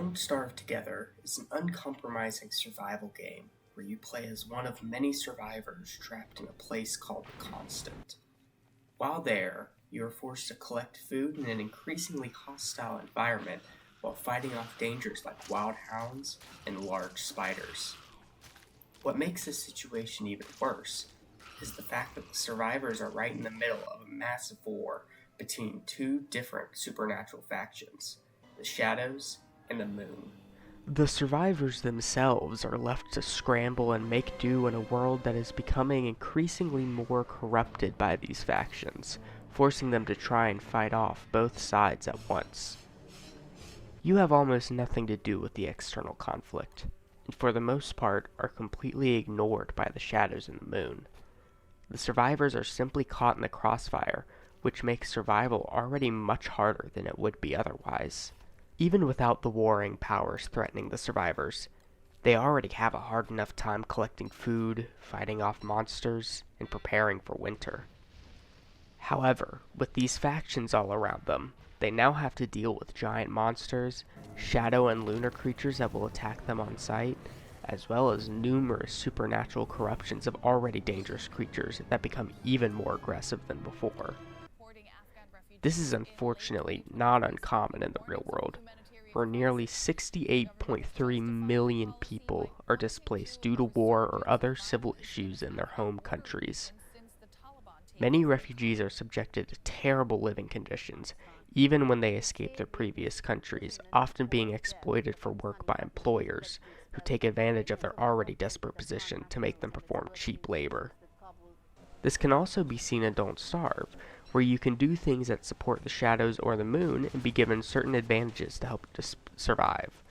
Don't Starve Together is an uncompromising survival game where you play as one of many survivors trapped in a place called the Constant. While there, you are forced to collect food in an increasingly hostile environment while fighting off dangers like wild hounds and large spiders. What makes this situation even worse is the fact that the survivors are right in the middle of a massive war between two different supernatural factions, the Shadows and the Moon. The survivors themselves are left to scramble and make do in a world that is becoming increasingly more corrupted by these factions, forcing them to try and fight off both sides at once. You have almost nothing to do with the external conflict, and for the most part are completely ignored by the Shadows and the Moon. The survivors are simply caught in the crossfire, which makes survival already much harder than it would be otherwise. Even without the warring powers threatening the survivors, they already have a hard enough time collecting food, fighting off monsters, and preparing for winter. However, with these factions all around them, they now have to deal with giant monsters, shadow and lunar creatures that will attack them on sight, as well as numerous supernatural corruptions of already dangerous creatures that become even more aggressive than before. This is unfortunately not uncommon in the real world, where nearly 68.3 million people are displaced due to war or other civil issues in their home countries. Many refugees are subjected to terrible living conditions, even when they escape their previous countries, often being exploited for work by employers who take advantage of their already desperate position to make them perform cheap labor. This can also be seen in Don't Starve, where you can do things that support the Shadows or the Moon and be given certain advantages to help survive.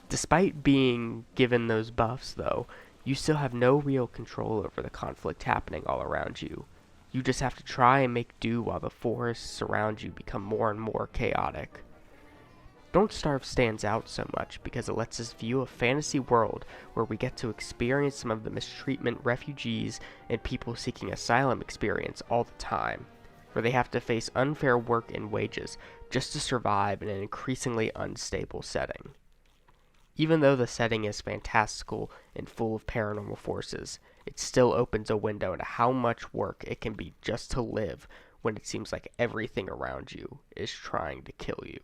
Despite being given those buffs, though, you still have no real control over the conflict happening all around you. You just have to try and make do while the forests around you become more and more chaotic. Don't Starve stands out so much because it lets us view a fantasy world where we get to experience some of the mistreatment refugees and people seeking asylum experience all the time, where they have to face unfair work and wages just to survive in an increasingly unstable setting. Even though the setting is fantastical and full of paranormal forces, it still opens a window into how much work it can be just to live when it seems like everything around you is trying to kill you.